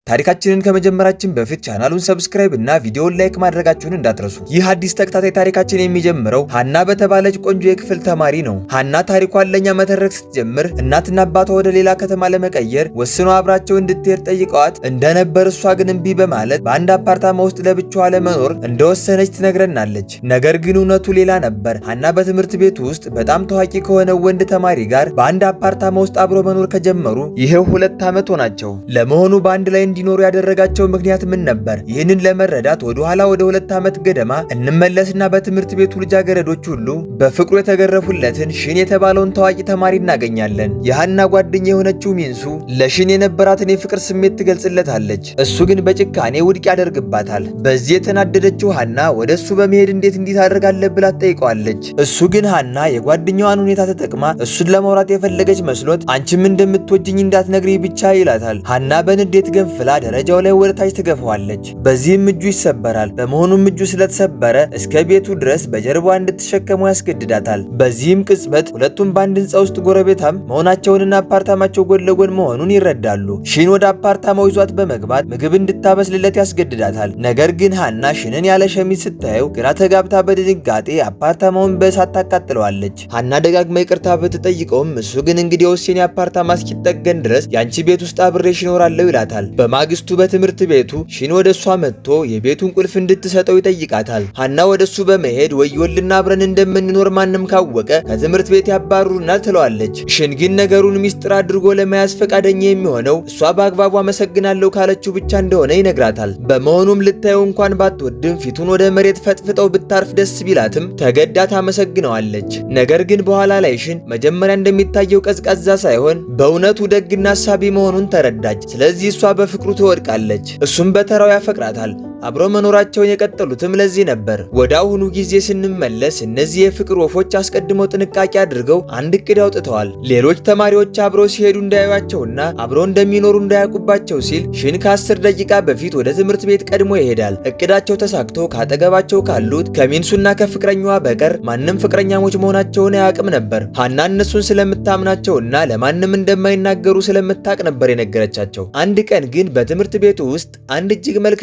ታሪካችንን ከመጀመራችን በፊት ቻናሉን ሰብስክራይብ እና ቪዲዮውን ላይክ ማድረጋችሁን እንዳትረሱ። ይህ አዲስ ተከታታይ ታሪካችን የሚጀምረው ሀና በተባለች ቆንጆ የክፍል ተማሪ ነው። ሀና ታሪኳን ለኛ መተረክ ስትጀምር እናትና አባቷ ወደ ሌላ ከተማ ለመቀየር ወስኖ አብራቸው እንድትሄድ ጠይቀዋት እንደነበር እሷ ግን እምቢ በማለት በአንድ አፓርታማ ውስጥ ለብቻዋ ለመኖር እንደወሰነች ትነግረናለች። ነገር ግን እውነቱ ሌላ ነበር። ሀና በትምህርት ቤቱ ውስጥ በጣም ታዋቂ ከሆነ ወንድ ተማሪ ጋር በአንድ አፓርታማ ውስጥ አብሮ መኖር ከጀመሩ ይሄው 2 ዓመት ሆናቸው። ለመሆኑ በአንድ ላይ እንዲኖሩ ያደረጋቸው ምክንያት ምን ነበር? ይህንን ለመረዳት ወደ ኋላ ወደ 2 ዓመት ገደማ እንመለስና በትምህርት ቤቱ ልጃገረዶች ሁሉ በፍቅሩ የተገረፉለትን ሽን የተባለውን ታዋቂ ተማሪ እናገኛለን። የሀና ጓደኛ የሆነችው ሚንሱ ለሽን የነበራትን የፍቅር ስሜት ትገልጽለታለች። እሱ ግን በጭካኔ ውድቅ ያደርግባታል። በዚህ የተናደደችው ሀና ወደ እሱ በመሄድ እንዴት እንዲህ ታደርጋለህ ብላ ትጠይቀዋለች። እሱ ግን ሀና የጓደኛዋን ሁኔታ ተጠቅማ እሱን ለማውራት የፈለገች መስሎት አንቺም እንደምትወጂኝ እንዳትነግሪኝ ብቻ ይላታል። ሀና በንዴት ገንፍላ ደረጃው ላይ ወደ ታች ትገፋዋለች። በዚህም እጁ ይሰበራል። በመሆኑም እጁ ስለተሰበረ እስከ ቤቱ ድረስ በጀርባዋ እንድትሸከመው ያስገድዳታል። በዚህም ቅጽበት ሁለቱም በአንድ ህንፃ ውስጥ ጎረቤታም መሆናቸውንና አፓርታማቸው ጎን ለጎን መሆኑን ይረዳሉ። ሽን ወደ አፓርታማው ይዟት በመግባት ምግብ እንድታበስልለት ያስገድዳታል። ነገር ግን ሀና ሽንን ያለ ሸሚዝ ስታየው ግራ ተጋብታ በድንጋጤ አፓርታማውን በእሳት ታቃጥለዋለች። ሀና ደጋግማ ይቅርታ ብትጠይቀውም እሱ ግን እንግዲያውስ የኔ አፓርታማ እስኪጠገን ድረስ ያንቺ ቤት ውስጥ አብሬሽ እኖራለሁ ይላታል። በማግስቱ በትምህርት ቤቱ ሽን ወደሷ መጥቶ የቤቱን ቁልፍ እንድትሰጠው ይጠይቃታል። ሀና ወደሱ በመሄድ ወዮልና አብረን እንደምንኖር ማንም ካወቀ ከትምህርት ቤት ያባሩናል ትለዋለች። ሽን ግን ነገሩን ሚስጥር አድርጎ ለመያዝ ፈቃደኛ የሚሆነው እሷ በአግባቡ አመሰግናለሁ ካለችው ብቻ እንደሆነ ይነግራታል። በመሆኑም ልታየው እንኳን ባትወድም ፊቱን ወደ መሬት ፈጥፍጠው ብታርፍ ደስ ቢላትም ተገዳ ታመሰግነዋለች። ነገር ግን በኋላ ላይ ሽን መጀመሪያ እንደሚታየው ቀዝቃዛ ሳይሆን በእውነቱ ደግና አሳቢ መሆኑን ተረዳች። ስለዚህ እሷ በፍቅሩ ትወድቃለች። እሱም በተራው ያፈቅራታል። አብሮ መኖራቸውን የቀጠሉትም ለዚህ ነበር። ወደ አሁኑ ጊዜ ስንመለስ እነዚህ የፍቅር ወፎች አስቀድመው ጥንቃቄ አድርገው አንድ እቅድ አውጥተዋል። ሌሎች ተማሪዎች አብረው ሲሄዱ እንዳያዩአቸውና አብረው እንደሚኖሩ እንዳያውቁባቸው ሲል ሽን ከ10 ደቂቃ በፊት ወደ ትምህርት ቤት ቀድሞ ይሄዳል። እቅዳቸው ተሳክቶ ካጠገባቸው ካሉት ከሚንሱና ከፍቅረኛዋ በቀር ማንም ፍቅረኛሞች መሆናቸውን አያውቅም ነበር። ሀና እነሱን ስለምታምናቸውና ለማንም እንደማይናገሩ ስለምታውቅ ነበር የነገረቻቸው። አንድ ቀን ግን በትምህርት ቤቱ ውስጥ አንድ እጅግ መልከ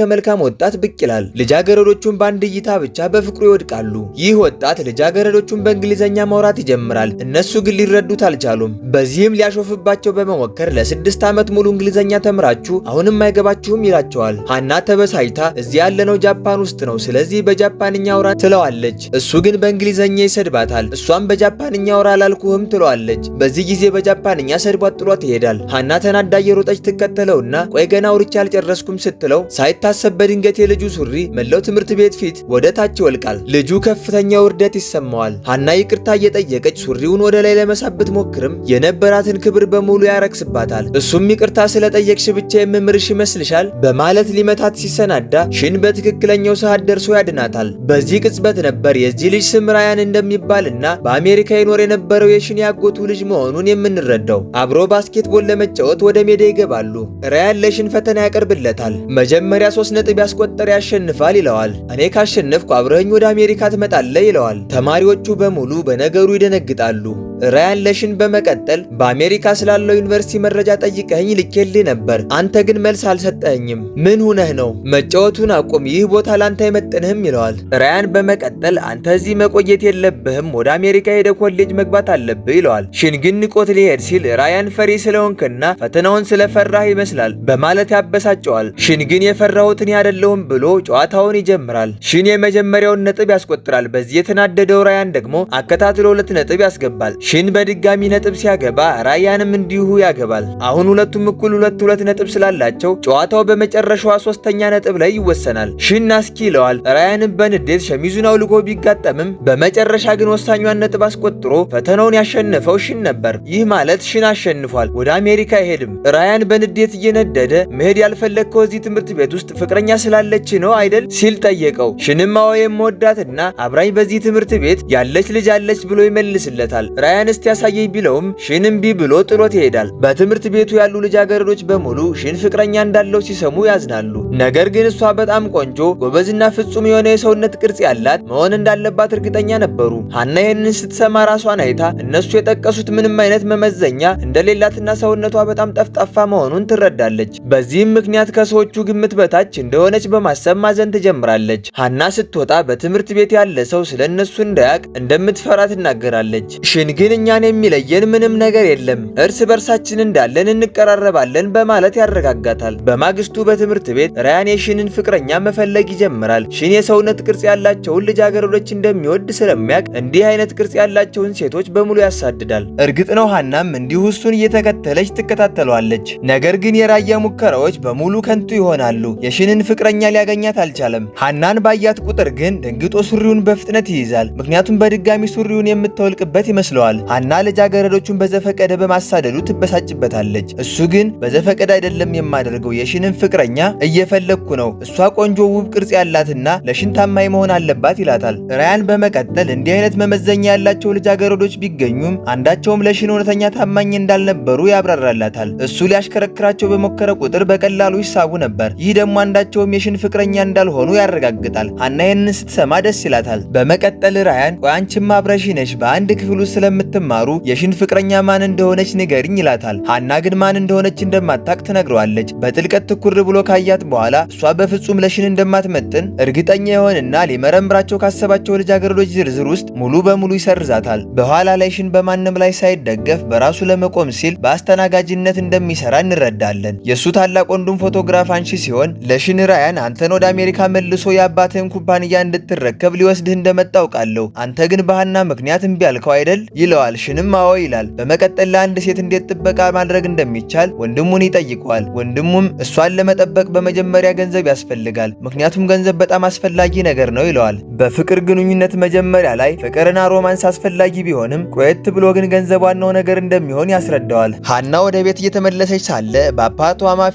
ወጣት ብቅ ይላል። ልጃገረዶቹን በአንድ እይታ ብቻ በፍቅሩ ይወድቃሉ። ይህ ወጣት ልጃገረዶቹን በእንግሊዘኛ ማውራት ይጀምራል። እነሱ ግን ሊረዱት አልቻሉም። በዚህም ሊያሾፍባቸው በመሞከር ለ6 ዓመት ሙሉ እንግሊዘኛ ተምራችሁ አሁንም አይገባችሁም ይላቸዋል። ሀና ተበሳጭታ እዚህ ያለነው ጃፓን ውስጥ ነው፣ ስለዚህ በጃፓንኛ አውራ ትለዋለች። እሱ ግን በእንግሊዘኛ ይሰድባታል። እሷም በጃፓንኛ አውራ አላልኩህም ትለዋለች። በዚህ ጊዜ በጃፓንኛ ሰድቧት ጥሏት ይሄዳል። ሀና ተናዳ እየሮጠች ትከተለውና ቆይ ገና አውርቼ አልጨረስኩም ስትለው ሳይታሰብ በድንገት የልጁ ሱሪ መላው ትምህርት ቤት ፊት ወደ ታች ይወልቃል። ልጁ ከፍተኛ ውርደት ይሰማዋል። ሀና ይቅርታ እየጠየቀች ሱሪውን ወደ ላይ ለመሳብ ብትሞክርም የነበራትን ክብር በሙሉ ያረክስባታል። እሱም ይቅርታ ስለጠየቅሽ ብቻ የምምርሽ ይመስልሻል በማለት ሊመታት ሲሰናዳ ሽን በትክክለኛው ሰዓት ደርሶ ያድናታል። በዚህ ቅጽበት ነበር የዚህ ልጅ ስም ራያን እንደሚባልና በአሜሪካ ይኖር የነበረው የሽን ያጎቱ ልጅ መሆኑን የምንረዳው። አብሮ ባስኬትቦል ለመጫወት ወደ ሜዳ ይገባሉ። ራያን ለሽን ፈተና ያቀርብለታል። መጀመሪያ 3 ነጥብ ያስቆጠረ ያሸንፋል ይለዋል። እኔ ካሸነፍኩ አብረኝ ወደ አሜሪካ ትመጣለህ ይለዋል። ተማሪዎቹ በሙሉ በነገሩ ይደነግጣሉ። ራያን ለሽን በመቀጠል በአሜሪካ ስላለው ዩኒቨርሲቲ መረጃ ጠይቀኝ ልኬልህ ነበር፣ አንተ ግን መልስ አልሰጠኝም። ምን ሆነህ ነው? መጫወቱን አቁም፣ ይህ ቦታ ላንተ አይመጥንህም ይለዋል። ራያን በመቀጠል አንተ እዚህ መቆየት የለብህም፣ ወደ አሜሪካ ሄደ ኮሌጅ መግባት አለብህ ይለዋል። ሽን ግን ንቆት ሊሄድ ሲል ራያን ፈሪ ስለሆንክና ፈተናውን ስለፈራህ ይመስላል በማለት ያበሳጨዋል። ሽን ግን የፈራሁትን አይደለሁም ብሎ ጨዋታውን ይጀምራል። ሽን የመጀመሪያውን ነጥብ ያስቆጥራል። በዚህ የተናደደው ራያን ደግሞ አከታትሎ 2 ነጥብ ያስገባል። ሽን በድጋሚ ነጥብ ሲያገባ ራያንም እንዲሁ ያገባል። አሁን ሁለቱም እኩል 2 ነጥብ ስላላቸው ጨዋታው በመጨረሻዋ 3ኛ ነጥብ ላይ ይወሰናል። ሽን ናስኪ ይለዋል። ራያንም በንዴት ሸሚዙን አውልቆ ቢጋጠምም በመጨረሻ ግን ወሳኟን ነጥብ አስቆጥሮ ፈተናውን ያሸነፈው ሽን ነበር። ይህ ማለት ሽን አሸንፏል፣ ወደ አሜሪካ አይሄድም። ራያን በንዴት እየነደደ መሄድ ያልፈለግከው እዚህ ትምህርት ቤት ውስጥ ፍቅረኛ ስላለች ነው አይደል ሲል ጠየቀው። ሽንም አዎ የምወዳትና አብራኝ በዚህ ትምህርት ቤት ያለች ልጅ አለች ብሎ ይመልስለታል። ራያን እስቲ ያሳየኝ ቢለውም ሽን እምቢ ብሎ ጥሎት ይሄዳል። በትምህርት ቤቱ ያሉ ልጃገረዶች በሙሉ ሽን ፍቅረኛ እንዳለው ሲሰሙ ያዝናሉ። ነገር ግን እሷ በጣም ቆንጆ ጎበዝና ፍጹም የሆነ የሰውነት ቅርጽ ያላት መሆን እንዳለባት እርግጠኛ ነበሩ። ሀና ይህንን ስትሰማ ራሷን አይታ እነሱ የጠቀሱት ምንም አይነት መመዘኛ እንደሌላትና ሰውነቷ በጣም ጠፍጣፋ መሆኑን ትረዳለች። በዚህም ምክንያት ከሰዎቹ ግምት በታች እንደሆነች በማሰብ ማዘን ትጀምራለች። ሀና ስትወጣ በትምህርት ቤት ያለ ሰው ስለ እነሱ እንዳያቅ እንደምትፈራ ትናገራለች። ሽን ግን እኛን የሚለየን ምንም ነገር የለም፣ እርስ በርሳችን እንዳለን እንቀራረባለን በማለት ያረጋጋታል። በማግስቱ በትምህርት ቤት ራያን የሽንን ፍቅረኛ መፈለግ ይጀምራል። ሽን የሰውነት ቅርጽ ያላቸውን ልጃገረዶች እንደሚወድ ስለሚያውቅ እንዲህ አይነት ቅርጽ ያላቸውን ሴቶች በሙሉ ያሳድዳል። እርግጥ ነው ሀናም እንዲሁ እሱን እየተከተለች ትከታተለዋለች። ነገር ግን የራያ ሙከራዎች በሙሉ ከንቱ ይሆናሉ። የሽንን ፍቅረኛ ሊያገኛት አልቻለም። ሀናን ባያት ቁጥር ግን ደንግጦ ሱሪውን በፍጥነት ይይዛል። ምክንያቱም በድጋሚ ሱሪውን የምትወልቅበት ይመስለዋል። ሀና ልጃገረዶቹን በዘፈቀደ በማሳደዱ ትበሳጭበታለች። እሱ ግን በዘፈቀደ አይደለም የማደርገው፣ የሽንን ፍቅረኛ እየፈለግኩ ነው። እሷ ቆንጆ ውብ ቅርጽ ያላትና ለሽን ታማኝ መሆን አለባት ይላታል። ራያን በመቀጠል እንዲህ አይነት መመዘኛ ያላቸው ልጃገረዶች ቢገኙም አንዳቸውም ለሽን እውነተኛ ታማኝ እንዳልነበሩ ያብራራላታል። እሱ ሊያሽከረክራቸው በሞከረ ቁጥር በቀላሉ ይሳቡ ነበር። ይህ ደግሞ አንዳቸውም የሽን ፍቅረኛ እንዳልሆኑ ያረጋግጣል። ሀና ይህንን ስትሰማ ደስ ይላታል። በመቀጠል ራያን ቆይ አንቺማ አብረሽ ነሽ፣ በአንድ ክፍል ውስጥ ስለምትማሩ የሽን ፍቅረኛ ማን እንደሆነች ንገሪኝ ይላታል። ሀና ግን ማን እንደሆነች እንደማታቅ ትነግረዋለች። በጥልቀት ትኩር ብሎ ካያት በኋላ እሷ በፍጹም ለሽን እንደማትመጥን እርግጠኛ የሆንና ሊመረምራቸው ካሰባቸው ልጃገረዶች ዝርዝር ውስጥ ሙሉ በሙሉ ይሰርዛታል። በኋላ ላይ ሽን በማንም ላይ ሳይደገፍ በራሱ ለመቆም ሲል በአስተናጋጅነት እንደሚሰራ እንረዳለን። የእሱ ታላቅ ወንዱም ፎቶግራፍ አንሺ ሲሆን ለሽን ራያን አንተን ወደ አሜሪካ መልሶ የአባትህን ኩባንያ እንድትረከብ ሊወስድህ እንደመጣ አውቃለሁ፣ አንተ ግን በሀና ምክንያት እምቢ አልከው አይደል ይለዋል። ሽንም አዎ ይላል። በመቀጠል ለአንድ ሴት እንዴት ጥበቃ ማድረግ እንደሚቻል ወንድሙን ይጠይቀዋል። ወንድሙም እሷን ለመጠበቅ በመጀመሪያ ገንዘብ ያስፈልጋል፣ ምክንያቱም ገንዘብ በጣም አስፈላጊ ነገር ነው ይለዋል። በፍቅር ግንኙነት መጀመሪያ ላይ ፍቅርና ሮማንስ አስፈላጊ ቢሆንም ቆየት ብሎ ግን ገንዘብ ዋናው ነገር እንደሚሆን ያስረዳዋል። ሀና ወደ ቤት እየተመለሰች ሳለ በአፓርታማ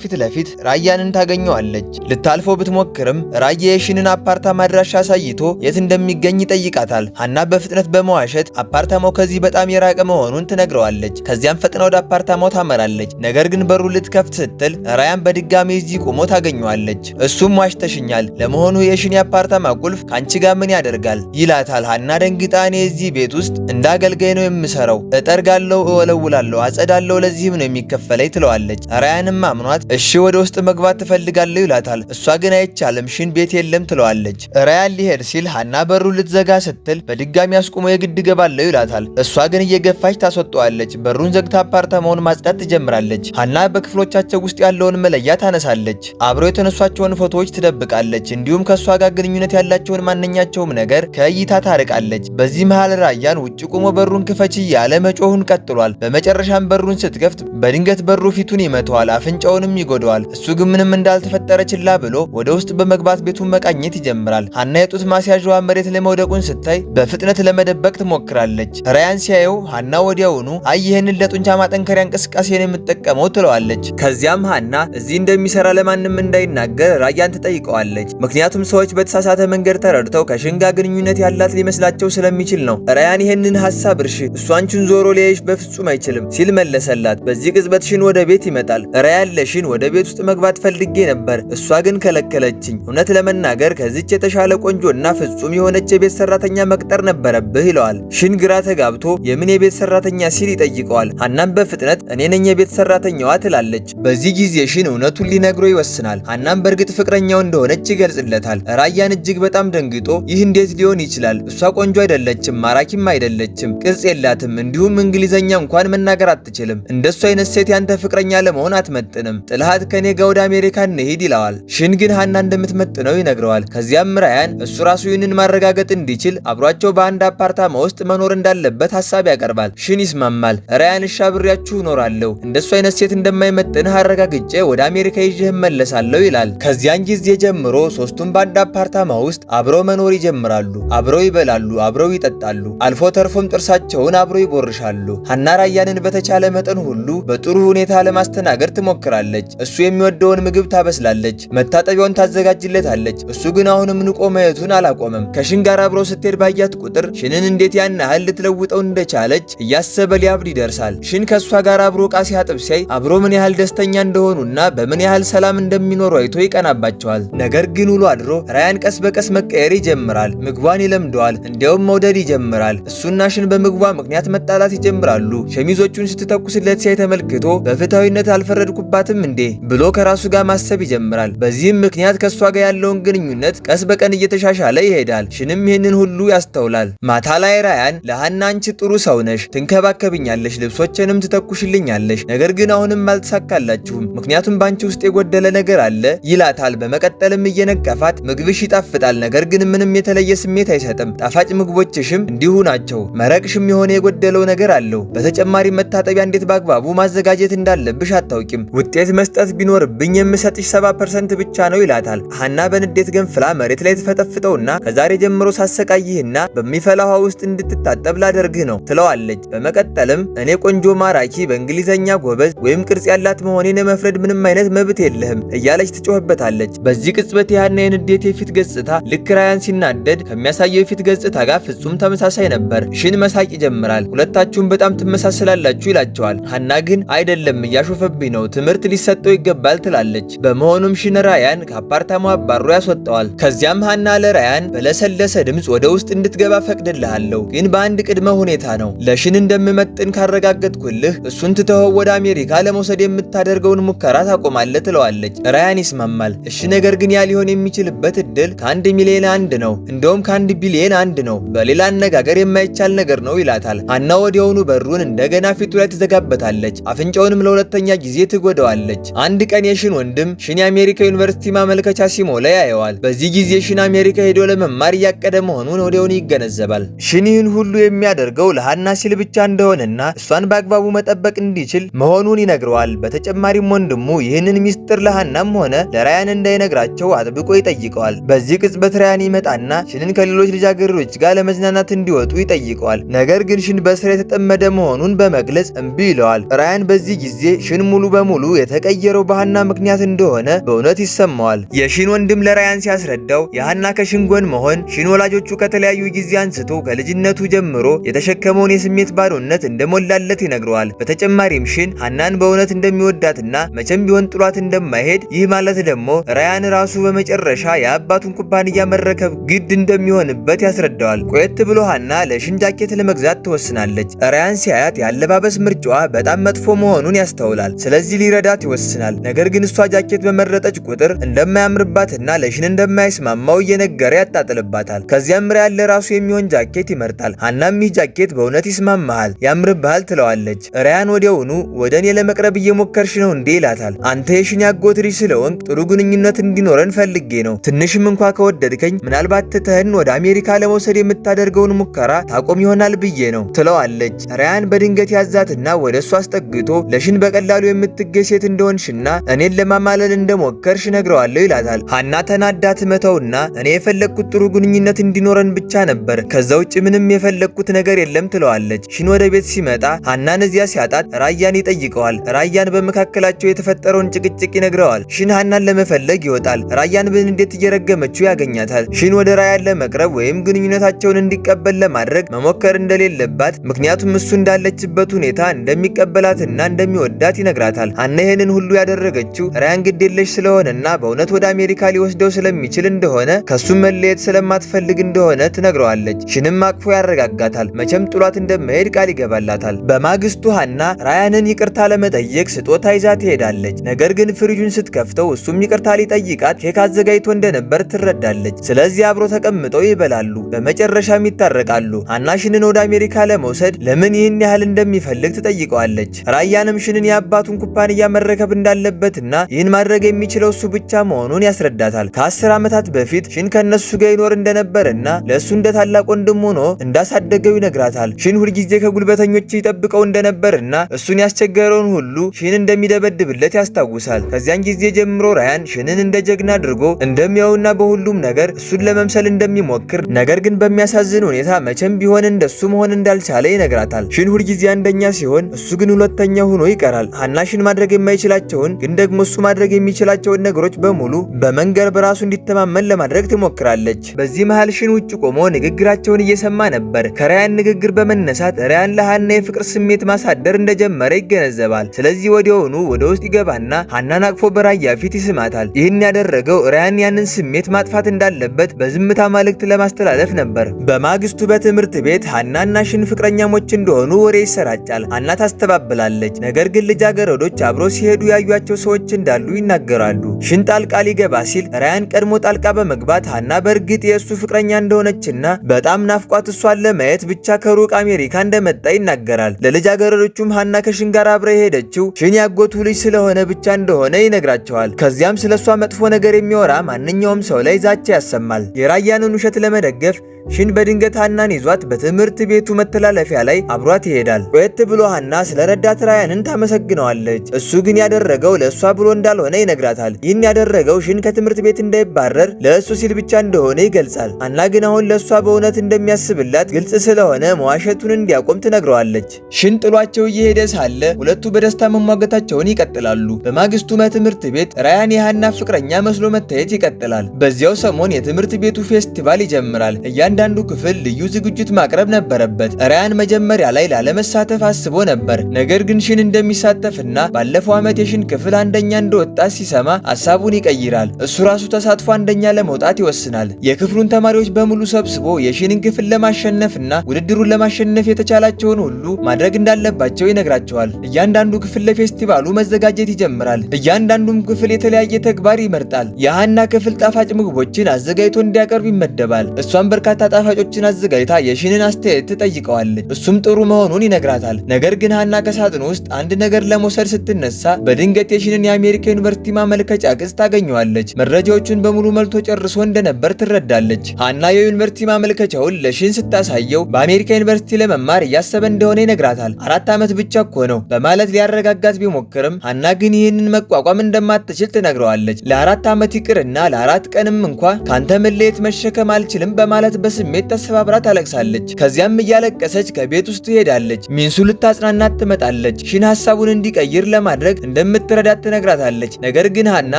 ፊት ለፊት ራያንን ታገኘዋለች። ልታልፈው ብትሞክርም ራያ የሽንን አፓርታማ አድራሻ አሳይቶ የት እንደሚገኝ ይጠይቃታል። ሀና በፍጥነት በመዋሸት አፓርታማው ከዚህ በጣም የራቀ መሆኑን ትነግረዋለች። ከዚያም ፈጥና ወደ አፓርታማው ታመራለች። ነገር ግን በሩ ልትከፍት ስትል ራያን በድጋሚ እዚህ ቆሞ ታገኘዋለች። እሱም ዋሽተሽኛል፣ ለመሆኑ የሽን የአፓርታማ ቁልፍ ካንቺ ጋር ምን ያደርጋል ይላታል። ሀና ደንግጣ እኔ እዚህ ቤት ውስጥ እንደ አገልጋይ ነው የምሰራው፣ እጠርጋለሁ፣ እወለውላለሁ፣ አጸዳለሁ፣ ለዚህም ነው የሚከፈለኝ ትለዋለች። ራያንም አምኗት እሺ ወደ ውስጥ መግባት ትፈልጋለሁ ይላታል። እሷ ግን አይቻልም፣ ሽን ቤት የለም ትለዋለች። ራያን ሊሄድ ሲል ሀና በሩ ልትዘጋ ስትል በድጋሚ አስቆሞ የግድ ገባለሁ ይላታል። እሷ ግን እየገፋች ታስወጣዋለች። በሩን ዘግታ አፓርታማውን ማጽዳት ትጀምራለች። ሀና በክፍሎቻቸው ውስጥ ያለውን መለያ ታነሳለች። አብረው የተነሷቸውን ፎቶዎች ትደብቃለች። እንዲሁም ከእሷ ጋር ግንኙነት ያላቸውን ማንኛቸውም ነገር ከእይታ ታርቃለች። በዚህ መሃል ራያን ውጭ ቆሞ በሩን ክፈች እያለ መጮሁን ቀጥሏል። በመጨረሻም በሩን ስትከፍት በድንገት በሩ ፊቱን ይመተዋል፣ አፍንጫውንም ይጎደዋል። እሱ ግን ምንም እንዳልተፈጠረ ችላ ብሎ ወደ ውስጥ በመግባት ቤቱን መቃኘት ይጀምራል። ሀና የጡት ማስያዣዋ መሬት ላይ መውደቁን ስታይ በፍጥነት ለመደበቅ ትሞክራለች። ራያን ሲያየው ሀና ወዲያውኑ አይ ይህንን ለጡንቻ ማጠንከሪያ እንቅስቃሴን የምትጠቀመው ትለዋለች። ከዚያም ሀና እዚህ እንደሚሰራ ለማንም እንዳይናገር ራያን ትጠይቀዋለች። ምክንያቱም ሰዎች በተሳሳተ መንገድ ተረድተው ከሽን ጋር ግንኙነት ያላት ሊመስላቸው ስለሚችል ነው። ራያን ይህንን ሀሳብ እርሺ፣ እሱ አንቺን ዞሮ ሊያይሽ በፍጹም አይችልም ሲል መለሰላት። በዚህ ቅጽበት ሽን ወደ ቤት ይመጣል። ራያን ለሽን ወደ ቤት ውስጥ መግባት ፈልጌ ነበር፣ እሷ ግን ከለከለችኝ። እውነት ለመናገር ከዚች የተሻለ ቆንጆና ፍጹም የሆነች የቤት ሰራተኛ መቅጠር ነበረብህ ይለዋል። ሽን ግራ ተጋብቶ የምን የቤት ሰራተኛ ሲል ይጠይቀዋል። ሀናም በፍጥነት እኔ ነኝ የቤት ሰራተኛዋ ትላለች። በዚህ ጊዜ ሽን እውነቱን ሊነግረው ይወስናል። ሀናም በእርግጥ ፍቅረኛው እንደሆነች ይገልጽለታል። ራያን እጅግ በጣም ደንግጦ ይህ እንዴት ሊሆን ይችላል? እሷ ቆንጆ አይደለችም፣ ማራኪም አይደለችም፣ ቅርጽ የላትም፣ እንዲሁም እንግሊዘኛ እንኳን መናገር አትችልም። እንደሱ አይነት ሴት ያንተ ፍቅረኛ ለመሆን አትመጥንም። ጥልሃት ከኔ ጋር ወደ አሜሪካ እንሂድ ይለዋል። ሽን ግን ሀና እንደምትመጥነው ይነግረዋል። ከዚያም ራያን እሱ ራሱ ይህንን ማረጋገጥ እንዲችል አብሯቸው በአንድ አፓርታማ ውስጥ መኖር እንዳለበት ሀሳብ ያቀርባል። ሽን ይስማማል። ራያን እሺ አብሬያችሁ እኖራለሁ፣ እንደሱ አይነት ሴት እንደማይመጥንህ አረጋግጬ ወደ አሜሪካ ይዤህ እመለሳለሁ ይላል። ከዚያን ጊዜ ጀምሮ ሶስቱም በአንድ አፓርታማ ውስጥ አብረው መኖር ይጀምራሉ። አብረው ይበላሉ፣ አብረው ይጠጣሉ፣ አልፎ ተርፎም ጥርሳቸውን አብረው ይቦርሻሉ። ሀና ራያንን በተቻለ መጠን ሁሉ በጥሩ ሁኔታ ለማስተናገድ ትሞክራለች። እሱ የሚወደውን ምግብ ታበስላለች፣ መታጠቢያውን ታዘጋጅለታለች። እሱ ግን አሁንም ንቆ ማየቱን አላቆመም። ከሽን ጋር አብረው ስትሄድ ባያት ቁጥር ሽንን እንዴት ያን ያህል ልትለውጠው እንደቻለች እያሰበ ሊያብድ ይደርሳል። ሽን ከሷ ጋር አብሮ ዕቃ ሲያጥብ ሲያይ አብሮ ምን ያህል ደስተኛ እንደሆኑና በምን ያህል ሰላም እንደሚኖሩ አይቶ ይቀናባቸዋል። ነገር ግን ውሎ አድሮ ራያን ቀስ በቀስ መቀየር ይጀምራል። ምግቧን ይለምደዋል፣ እንዲያውም መውደድ ይጀምራል። እሱና ሽን በምግቧ ምክንያት መጣላት ይጀምራሉ። ሸሚዞቹን ስትተኩስለት ሲያይ ተመልክቶ በፍትሃዊነት አልፈረድኩባትም እንዴ ብሎ ከራሱ ጋር ማሰብ ይጀምራል። በዚህም ምክንያት ከሷ ጋር ያለውን ግንኙነት ቀስ በቀን እየተሻሻለ ይሄዳል። ሽንም ይህንን ሁሉ ያስተውላል። ማታ ላይ ራያን ለሃና አንቺ ጥሩ ሰው ነሽ፣ ትንከባከብኛለሽ፣ ልብሶችንም ትተኩሽልኛለሽ፣ ነገር ግን አሁንም አልተሳካላችሁም፣ ምክንያቱም ባንቺ ውስጥ የጎደለ ነገር አለ ይላታል። በመቀጠልም እየነቀፋት ምግብሽ ይጣፍጣል፣ ነገር ግን ምንም የተለየ ስሜት አይሰጥም። ጣፋጭ ምግቦችሽም እንዲሁ ናቸው። መረቅሽም የሆነ የጎደለው ነገር አለው። በተጨማሪ መታጠቢያ እንዴት በአግባቡ ማዘጋጀት እንዳለብሽ አታውቂም። ውጤት መስጠት ቢኖርብኝ የምሰጥሽ 70% ብቻ ነው ይላታል። ሃና በንዴት ገንፍላ መሬት ላይ ትፈጠፍጠውና ከዛሬ ጀምሮ ሳሰቃይህና በሚፈላ ውሃ ውስጥ እንድትታጠብ ላደርግህ ነው ትለዋለች። በመቀጠልም እኔ ቆንጆ፣ ማራኪ፣ በእንግሊዘኛ ጎበዝ ወይም ቅርጽ ያላት መሆኔን የመፍረድ ምንም አይነት መብት የለህም እያለች ትጮህበታለች። በዚህ ቅጽበት የሃና የንዴት የፊት ገጽታ ልክ ራያን ሲናደድ ከሚያሳየው የፊት ገጽታ ጋር ፍጹም ተመሳሳይ ነበር። ሽን መሳቅ ይጀምራል። ሁለታችሁም በጣም ትመሳሰላላችሁ ይላቸዋል። ሃና ግን አይደለም እያሾፈብኝ ነው፣ ትምህርት ሊሰጠው ይገባል ትላለች። በመሆኑም ሽን ራያን ከአፓርታማው አባሮ ያስወጣዋል። ከዚያም ሃና ለራያን በለሰለሰ ድምፅ ወደ ውስጥ እንድትገባ ፈቅድልሃለሁ፣ ግን በአንድ ቅድመ ሁኔታ ነው። ለሽን እንደምመጥን ካረጋገጥኩልህ እሱን ትተኸው ወደ አሜሪካ ለመውሰድ የምታደርገውን ሙከራ ታቆማለህ ትለዋለች። ራያን ይስማማል። እሺ፣ ነገር ግን ያ ሊሆን የሚችልበት እድል ከ1 ሚሊዮን 1 ነው፣ እንደውም ከ1 ቢሊዮን 1 ነው። በሌላ አነጋገር የማይቻል ነገር ነው ይላታል። ሃና ወዲያውኑ በሩን እንደገና ፊቱ ላይ ትዘጋበታለች። አፍንጫውንም ለሁለተኛ ጊዜ ትጎዳዋለች። አንድ ቀን የሽን ወንድም ሽን የአሜሪካ ዩኒቨርሲቲ ማመልከቻ ሲሞላ ያየዋል። በዚህ ጊዜ ሽን አሜሪካ ሄዶ ለመማር እያቀደ መሆኑን ወዲያውኑ ይገነዘባል። ሽን ይህን ሁሉ የሚያደርገው ለሃና ሲል ብቻ እንደሆነና እሷን በአግባቡ መጠበቅ እንዲችል መሆኑን ይነግረዋል። በተጨማሪም ወንድሙ ይህንን ሚስጥር ለሃናም ሆነ ለራያን እንዳይነግራቸው አጥብቆ ይጠይቀዋል። በዚህ ቅጽበት ራያን ይመጣና ሽንን ከሌሎች ልጃገረዶች ጋር ለመዝናናት እንዲወጡ ይጠይቀዋል። ነገር ግን ሽን በስራ የተጠመደ መሆኑን በመግለጽ እምቢ ይለዋል። ራያን በዚህ ጊዜ ሽን ሙሉ በሙሉ የተቀየረው በሃና ምክንያት እንደሆነ በእውነት ይሰማዋል። የሽን ወንድም ለራያን ሲያስረዳው የሃና ከሽን ጎን መሆን ሽን ወላጆቹ ከተለያዩ ጊዜ አንስቶ ከልጅነቱ ጀምሮ የተሸከመውን የስሜት ባዶነት እንደሞላለት ይነግረዋል። በተጨማሪም ሽን ሃናን በእውነት እንደሚወዳትና መቼም ቢሆን ጥሏት እንደማይሄድ፣ ይህ ማለት ደግሞ ራያን ራሱ በመጨረሻ የአባቱን ኩባንያ መረከብ ግድ እንደሚሆንበት ያስረዳዋል። ቆየት ብሎ ሃና ለሽን ጃኬት ለመግዛት ትወስናለች። ራያን ሲያያት ያለባበስ ምርጫዋ በጣም መጥፎ መሆኑን ያስተውላል። ስለዚህ ሊረዳት ይወስናል። ነገር ግን እሷ ጃኬት በመረጠች ቁጥር እንደማያምርባትና ለሽን እንደማይስማማው እየነገረ ያጣጥልባታል። ከዚያም ራያን ለራሱ የሚሆን ጃኬት ይመርጣል። ሃናም ይህ ጃኬት በእውነት ይስማማሃል፣ ያምርብሃል ትለዋለች። ራያን ወዲያውኑ ወደ እኔ ለመቅረብ እየሞከርሽ ነው እንዴ ይላታል። አንተ የሽን ያጎት ልጅ ስለሆንክ ጥሩ ግንኙነት እንዲኖረን ፈልጌ ነው። ትንሽም እንኳ ከወደድከኝ ምናልባት ትተህን ወደ አሜሪካ ለመውሰድ የምታደርገውን ሙከራ ታቆም ይሆናል ብዬ ነው ትለዋለች። ራያን በድንገት ያዛትና ወደ እሱ አስጠግቶ ለሽን በቀላሉ የምትገኝ ሴት እንደሆንሽና እኔን ለማማለል እንደሞከርሽ ነግረዋለሁ ይላታል። ሃና ተናዳ ትመተውና እኔ የፈለግኩት ጥሩ ግንኙነት እንዲኖረን ብቻ ነበር፣ ከዛ ውጭ ምንም የፈለግኩት ነገር የለም ትለዋለች። ሽን ወደ ቤት ሲመጣ ሃናን እዚያ ሲያጣት ራያን ይጠይቀዋል። ራያን በመካከላቸው የተፈጠረውን ጭቅጭቅ ይነግረዋል። ሽን ሃናን ለመፈለግ ይወጣል። ራያን በንዴት እየረገመችው ያገኛታል። ሽን ወደ ራያን ለመቅረብ ወይም ግንኙነታቸውን እንዲቀበል ለማድረግ መሞከር እንደሌለባት፣ ምክንያቱም እሱ እንዳለችበት ሁኔታ እንደሚቀበላትና እንደሚወዳት ይነግራታል። ሃና ይህንን ሁሉ ያደረገችው ራያን ግዴለሽ ስለሆነና በእውነት ወደ አሜሪካ ሊወስደው ስለሚችል እንደሆነ ከሱም መለየት ስለማትፈልግ እንደሆነ ትነግረዋለች። ሽንም አቅፎ ያረጋጋታል። መቼም ጥሏት እንደማይሄድ ቃል ይገባላታል። በማግስቱ ሃና ራያንን ይቅርታ ለመጠየቅ ስጦታ ይዛ ትሄዳለች። ነገር ግን ፍሪጁን ስትከፍተው እሱም ይቅርታ ሊጠይቃት ኬክ አዘጋጅቶ እንደነበር ትረዳለች። ስለዚህ አብሮ ተቀምጠው ይበላሉ። በመጨረሻም ይታረቃሉ። ሃና ሽንን ወደ አሜሪካ ለመውሰድ ለምን ይህን ያህል እንደሚፈልግ ትጠይቀዋለች። ራያንም ሽንን የአባቱን ኩባንያ መረከብ እንዳለበትና ይህን ማድረግ የሚችለው እሱ ብቻ መሆኑን ያስረዳታል። ከ10 ዓመታት በፊት ሽን ከነሱ ጋር ይኖር እንደነበረና ለእሱ እንደ ታላቅ ወንድም ሆኖ እንዳሳደገው ይነግራታል። ሽን ሁልጊዜ ከጉልበተኞች ይጠብቀው እንደነበርና እሱን ያስቸገረውን ሁሉ ሽን እንደሚደበድብለት ያስታውሳል። ከዚያን ጊዜ ጀምሮ ራያን ሽንን እንደ ጀግና አድርጎ እንደሚያውና በሁሉም ነገር እሱን ለመምሰል እንደሚሞክር፣ ነገር ግን በሚያሳዝን ሁኔታ መቼም ቢሆን እንደሱ መሆን እንዳልቻለ ይነግራታል። ሽን ሁልጊዜ አንደኛ ሲሆን እሱ ግን ሁለተኛ ሆኖ ይቀራል። ሃና ሽን ማድረግ የማይችላቸውን ግን ደግሞ እሱ ማድረግ የሚችላቸውን ነገሮች በሙሉ በመንገር በራሱ እንዲተማመን ለማድረግ ትሞክራለች። በዚህ መሃል ሽን ውጭ ቆሞ ንግግራቸውን እየሰማ ነበር። ከራያን ንግግር ንግግር በመነሳት ራያን ለሃና የፍቅር ስሜት ማሳደር እንደጀመረ ይገነዘባል። ስለዚህ ወዲያውኑ ወደ ውስጥ ይገባና ሃናን አቅፎ በራያ ፊት ይስማታል። ይህን ያደረገው ራያን ያንን ስሜት ማጥፋት እንዳለበት በዝምታ መልእክት ለማስተላለፍ ነበር። በማግስቱ በትምህርት ቤት ሃናና ሽን ፍቅረኛሞች እንደሆኑ ወሬ ይሰራጫል። ሃና ታስተባብላለች። ነገር ግን ልጃገረዶች አብሮ ሲሄዱ ያዩአቸው ሰዎች እንዳሉ ይናገራሉ። ሽን ጣልቃ ሊገባ ሲል ራያን ቀድሞ ጣልቃ በመግባት ሃና በእርግጥ የእሱ ፍቅረኛ እንደሆነችና በጣም ናፍቋት እሷን ለማየት ብቻ ከሩቅ አሜሪካ እንደመጣ ይናገራል። ለልጃገረዶቹም ሃና ከሽን ጋር አብረ የሄደችው ሽን ያጎቱ ልጅ ስለሆነ ብቻ እንደሆነ ይነግራቸዋል። ከዚያም ስለሷ መጥፎ ነገር የሚወራ ማንኛውም ሰው ላይ ዛቻ ያሰማል። የራያንን ውሸት ለመደገፍ ሽን በድንገት ሃናን ይዟት በትምህርት ቤቱ መተላለፊያ ላይ አብሯት ይሄዳል። ቆየት ብሎ ሃና ስለ ረዳት ራያንን ታመሰግነዋለች። እሱ ግን ያደረገው ለእሷ ብሎ እንዳልሆነ ይነግራታል። ይህን ያደረገው ሽን ከትምህርት ቤት እንዳይባረር ለእሱ ሲል ብቻ እንደሆነ ይገልጻል። ሃና ግን አሁን ለእሷ በእውነት እንደሚያስብላት ግልጽ ስለሆነ መዋሸቱን እንዲያቆም ትነግረዋለች። ሽን ጥሏቸው እየሄደ ሳለ ሁለቱ በደስታ መሟገታቸውን ይቀጥላሉ። በማግስቱ በትምህርት ቤት ራያን የሃና ፍቅረኛ መስሎ መታየት ይቀጥላል። በዚያው ሰሞን የትምህርት ቤቱ ፌስቲቫል ይጀምራል። እያንዳንዱ ክፍል ልዩ ዝግጅት ማቅረብ ነበረበት። ራያን መጀመሪያ ላይ ላለመሳተፍ አስቦ ነበር። ነገር ግን ሽን እንደሚሳተፍና ባለፈው ዓመት የሽን ክፍል አንደኛ እንደወጣ ሲሰማ ሐሳቡን ይቀይራል። እሱ ራሱ ተሳትፎ አንደኛ ለመውጣት ይወስናል። የክፍሉን ተማሪዎች በሙሉ ሰብስቦ የሽንን ክፍል ለማሸነፍና ውድድሩን ለማሸነፍ የተቻላቸውን ሁሉ ማድረግ እንዳለባቸው ይነግራቸዋል። እያንዳንዱ ክፍል ለፌስቲቫሉ መዘጋጀት ይጀምራል። እያንዳንዱም ክፍል የተለያየ ተግባር ይመርጣል። የሃና ክፍል ጣፋጭ ምግቦችን አዘጋጅቶ እንዲያቀርብ ይመደባል። እሷም በርካታ ጣፋጮችን አዘጋጅታ የሽንን አስተያየት ትጠይቀዋለች። እሱም ጥሩ መሆኑን ይነግራታል። ነገር ግን ሃና ከሳጥኑ ውስጥ አንድ ነገር ለመውሰድ ስትነሳ በድንገት የሽንን የአሜሪካ ዩኒቨርሲቲ ማመልከቻ ቅጽ ታገኘዋለች። መረጃዎቹን በሙሉ መልቶ ጨርሶ እንደነበር ትረዳለች። ሃና የዩኒቨርሲቲ ማመልከቻውን ለሽን ስታሳየው በአሜሪካ ዩኒቨርሲቲ ለመማር እያሰበ እንደሆነ ይነግራታል። 4 ዓመት ብቻ እኮ ነው በማለት ሊያረጋጋት ቢሞክርም ሃና ግን ይህንን መቋቋም እንደማትችል ትነግረዋለች። ለ4 ዓመት ይቅርና ለ4 ቀንም እንኳ ካንተ መለየት መሸከም አልችልም በማለት በስሜት ተሰባብራ ታለቅሳለች። ከዚያም እያለቀሰች ከቤት ውስጥ ትሄዳለች። ሚንሱ ልታጽናናት ትመጣለች። ሽን ሐሳቡን እንዲቀይር ለማድረግ እንደምትረዳት ትነግራታለች። ነገር ግን ሃና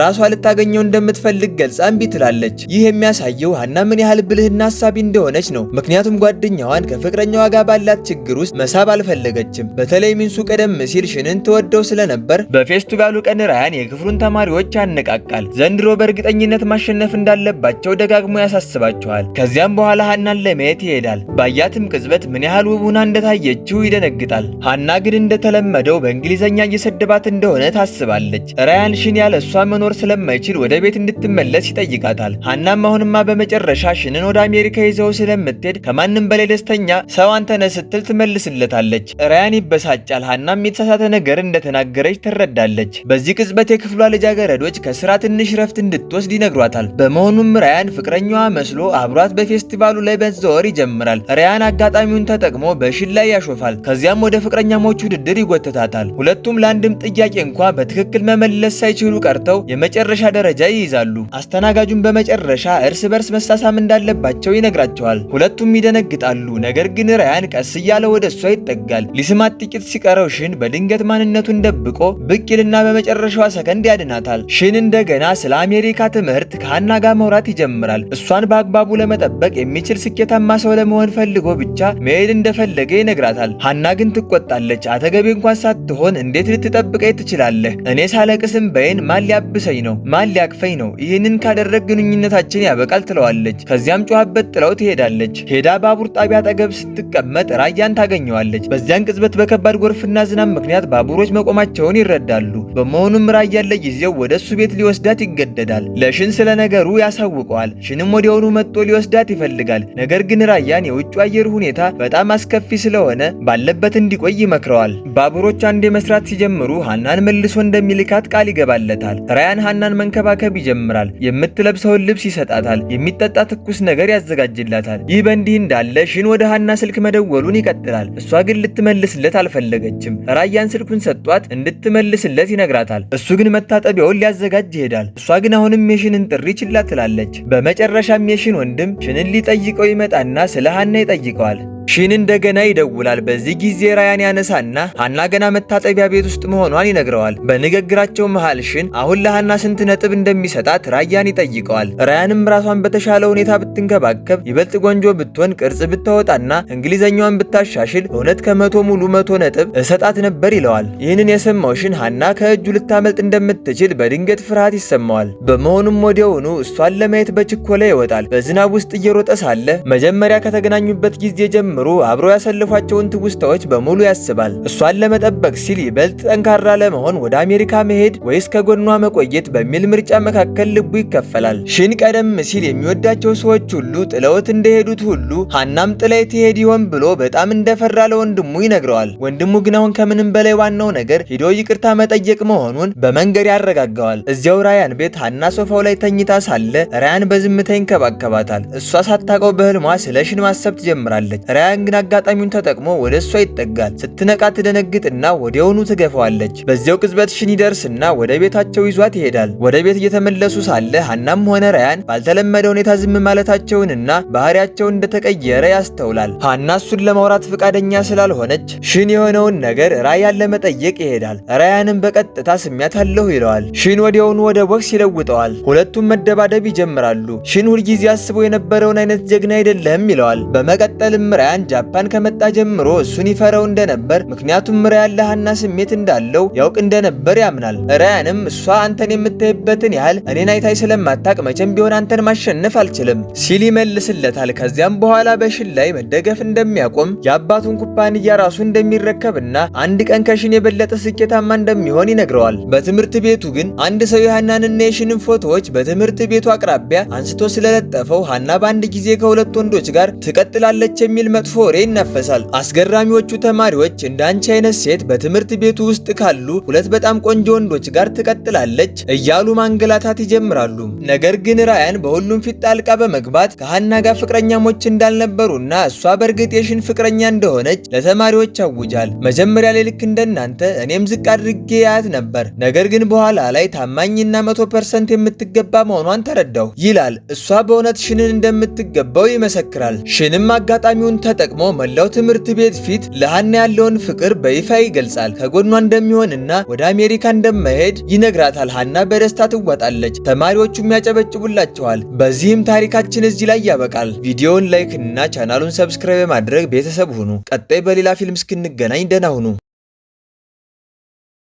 ራሷ ልታገኘው እንደምትፈልግ ገልጻ እምቢ ትላለች። ይህ የሚያሳየው ሃና ምን ያህል ብልህና ሐሳቢ እንደሆነች ነው። ምክንያቱም ጓደኛዋን ከፍቅረኛዋ ጋር ባላት ችግር ውስጥ መሳብ አልፈለገችም። በተለይ ሚንሱ ቀደም ሲል ሽንን ትወደው ስለነበር በፌስቲቫሉ ቀን ራያን የክፍሉን ተማሪዎች ያነቃቃል። ዘንድሮ በእርግጠኝነት ማሸነፍ እንዳለባቸው ደጋግሞ ያሳስባቸዋል። ከዚያም በኋላ ሃናን ለማየት ይሄዳል። ባያትም ቅጽበት ምን ያህል ውብ ሆና እንደታየችው ይደነግጣል። ሃና ግን እንደተለመደው በእንግሊዘኛ እየሰደባት እንደሆነ ታስባለች። ራያን ሽን ያለ እሷ መኖር ስለማይችል ወደ ቤት እንድትመለስ ይጠይቃታል። ሃናም አሁንማ በመጨረሻ ሽንን ወደ አሜሪካ ይዘው ስለምትሄድ ከማንም በላይ ደስተኛ ሰው አንተ ነህ ስትል ትመልስለታለች። ራያን ይበሳጫል። ሃናም የተሳሳተ ነገር እንደተናገረች ትረዳለች። በዚህ ቅጽበት የክፍሏ ልጃገረዶች ከስራ ትንሽ ረፍት እንድትወስድ ይነግሯታል። በመሆኑም ራያን ፍቅረኛዋ መስሎ አብሯት በፌስቲቫሉ ላይ መዘዋወር ይጀምራል። ራያን አጋጣሚውን ተጠቅሞ በሽን ላይ ያሾፋል። ከዚያም ወደ ፍቅረኛሞች ውድድር ይጎተታታል። ሁለቱም ለአንድም ጥያቄ እንኳ በትክክል መመለስ ሳይችሉ ቀርተው የመጨረሻ ደረጃ ይይዛሉ። አስተናጋጁን በመጨረሻ እርስ በርስ መሳሳም እንዳለባቸው ይነግራቸዋል። ሁለቱም ይደነግጣሉ። ነገር ግን ራያን ቀስ እያለ ወደ እሷ ይጠጋል። ሊስማት ጥቂት ሲቀረው ሽን በድንገት ማንነቱን ደብቆ ብቅ ይልና በመጨረሻዋ ሰከንድ ያድናታል። ሽን እንደገና ስለ አሜሪካ ትምህርት ከሃና ጋር መውራት ይጀምራል። እሷን በአግባቡ ለመጠበቅ የሚችል ስኬታማ ሰው ለመሆን ፈልጎ ብቻ መሄድ እንደፈለገ ይነግራታል። ሃና ግን ትቆጣለች። አጠገቤ እንኳን ሳትሆን እንዴት ልትጠብቀኝ ትችላለህ? እኔ ሳለቅስም በይን ማን ሊያብሰኝ ነው? ማን ሊያቅፈኝ ነው? ይህንን ካደረግ ግንኙነታችን ያበቃል ትለዋለች። ከዚያም ጮኻበት ጥለው ትሄዳለች። ሄዳ ባቡር ጣቢያ አጠገብ ስትቀመጥ ራያን ታገኘዋለች። በዚያን ቅጽበት በከባድ ጎርፍና ዝናብ ምክንያት ባቡሮች መቆማቸውን ይረዳሉ። በመሆኑም ራያን ለጊዜው ወደ እሱ ቤት ሊወስዳት ይገደዳል። ለሽን ስለ ነገሩ ያሳውቀዋል። ሽንም ወዲያውኑ መጥቶ ሊወስዳት ይፈልጋል። ነገር ግን ራያን የውጭ አየር ሁኔታ በጣም አስከፊ ስለሆነ ባለበት እንዲቆይ ይመክረዋል። ባቡሮች አንዴ መስራት ሲጀምሩ ሃናን መልሶ እንደሚልካት ቃል ይገባለታል። ራያን ሃናን መንከባከብ ይጀምራል። የምትለብሰውን ልብስ ይሰጣታል። የሚጠጣ ትኩስ ነገር ያዘጋጅላታል። ይህ በእንዲህ እንዳለ ሽን ወደ ሃና ስልክ መደወሉን ይቀጥላል። እሷ ግን ልትመልስለት አልፈለገችም። ራያን ስልኩን ሰጧት እንድትመልስለት ይነግራታል። እሱ ግን መታጠቢያውን ሊያዘጋጅ ይሄዳል። እሷ ግን አሁንም የሽንን ጥሪ ችላ ትላለች። በመጨረሻም የሽን ወንድም ሽንን ሊጠይቀው ይመጣና ስለ ሃና ይጠይቀዋል። ሺን እንደገና ይደውላል። በዚህ ጊዜ ራያን ያነሳና ሃና ገና መታጠቢያ ቤት ውስጥ መሆኗን ይነግረዋል። በንግግራቸው መሃል ሺን አሁን ለሃና ስንት ነጥብ እንደሚሰጣት ራያን ይጠይቀዋል። ራያንም ራሷን በተሻለ ሁኔታ ብትንከባከብ፣ ይበልጥ ጎንጆ ብትሆን፣ ቅርጽ ብታወጣና እንግሊዘኛዋን ብታሻሽል እውነት ከመቶ ሙሉ 100 ነጥብ እሰጣት ነበር ይለዋል። ይህንን የሰማው ሺን ሃና ከእጁ ልታመልጥ እንደምትችል በድንገት ፍርሃት ይሰማዋል። በመሆኑም ወዲያውኑ እሷን ለማየት በችኮላ ይወጣል። በዝናብ ውስጥ እየሮጠ ሳለ መጀመሪያ ከተገናኙበት ጊዜ ጀምሮ አብረው ያሳለፏቸውን ትውስታዎች በሙሉ ያስባል። እሷን ለመጠበቅ ሲል ይበልጥ ጠንካራ ለመሆን ወደ አሜሪካ መሄድ ወይስ ከጎኗ መቆየት በሚል ምርጫ መካከል ልቡ ይከፈላል። ሺን ቀደም ሲል የሚወዳቸው ሰዎች ሁሉ ጥለውት እንደሄዱት ሁሉ ሃናም ጥላይ ትሄድ ይሆን ብሎ በጣም እንደፈራ ለወንድሙ ይነግረዋል። ወንድሙ ግን አሁን ከምንም በላይ ዋናው ነገር ሄዶ ይቅርታ መጠየቅ መሆኑን በመንገድ ያረጋጋዋል። እዚያው ራያን ቤት ሃና ሶፋው ላይ ተኝታ ሳለ ራያን በዝምታ ይንከባከባታል። እሷ ሳታውቀው በህልሟ ስለ ሺን ማሰብ ትጀምራለች። ራያን ግን አጋጣሚውን ተጠቅሞ ወደ እሷ ይጠጋል። ስትነቃ ትደነግጥና ወዲያውኑ ትገፋዋለች። በዚያው ቅጽበት ሺን ይደርስና ወደ ቤታቸው ይዟት ይሄዳል። ወደ ቤት እየተመለሱ ሳለ ሃናም ሆነ ራያን ባልተለመደ ሁኔታ ዝም ማለታቸውንና ባህሪያቸውን እንደተቀየረ ያስተውላል። ሃና እሱን ለማውራት ፈቃደኛ ስላልሆነች ሺን የሆነውን ነገር ራያን ለመጠየቅ ይሄዳል። ራያንም በቀጥታ ስሜያታለሁ ይለዋል። ሺን ወዲያውኑ ወደ ቦክስ ይለውጠዋል። ሁለቱም መደባደብ ይጀምራሉ። ሺን ሁልጊዜ አስቦ የነበረውን አይነት ጀግና አይደለም ይለዋል። በመቀጠልም ራያን ጃፓን ከመጣ ጀምሮ እሱን ይፈራው እንደነበር፣ ምክንያቱም ራያን ለሃና ስሜት እንዳለው ያውቅ እንደነበር ያምናል። ራያንም እሷ አንተን የምታይበትን ያህል እኔን አይታይ ስለማታቅ መቼም ቢሆን አንተን ማሸነፍ አልችልም ሲል ይመልስለታል። ከዚያም በኋላ በሺን ላይ መደገፍ እንደሚያቆም፣ የአባቱን ኩባንያ ራሱ እንደሚረከብና አንድ ቀን ከሺን የበለጠ ስኬታማ እንደሚሆን ይነግረዋል። በትምህርት ቤቱ ግን አንድ ሰው የሃናንና የሺንን ፎቶዎች በትምህርት ቤቱ አቅራቢያ አንስቶ ስለለጠፈው ሃና በአንድ ጊዜ ከሁለት ወንዶች ጋር ትቀጥላለች የሚል መጥፎ ወሬ ይናፈሳል። አስገራሚዎቹ ተማሪዎች እንደ አንቺ አይነት ሴት በትምህርት ቤቱ ውስጥ ካሉ ሁለት በጣም ቆንጆ ወንዶች ጋር ትቀጥላለች እያሉ ማንገላታት ይጀምራሉ። ነገር ግን ራያን በሁሉም ፊት ጣልቃ በመግባት ከሃና ጋር ፍቅረኛሞች እንዳልነበሩና እሷ በእርግጥ የሺን ፍቅረኛ እንደሆነች ለተማሪዎች ያውጃል። መጀመሪያ ላይ ልክ እንደናንተ እኔም ዝቅ አድርጌ ያያት ነበር፣ ነገር ግን በኋላ ላይ ታማኝና 100% የምትገባ መሆኗን ተረዳሁ ይላል። እሷ በእውነት ሺንን እንደምትገባው ይመሰክራል። ሺንም አጋጣሚውን ተጠቅሞ መላው ትምህርት ቤት ፊት ለሃና ያለውን ፍቅር በይፋ ይገልጻል። ከጎኗ እንደሚሆንና ወደ አሜሪካ እንደማይሄድ ይነግራታል። ሃና በደስታ ትወጣለች። ተማሪዎቹም ያጨበጭቡላቸዋል። በዚህም ታሪካችን እዚህ ላይ ያበቃል። ቪዲዮውን ላይክ እና ቻናሉን ሰብስክራይብ በማድረግ ቤተሰብ ሁኑ። ቀጣይ በሌላ ፊልም እስክንገናኝ ደህና ሁኑ።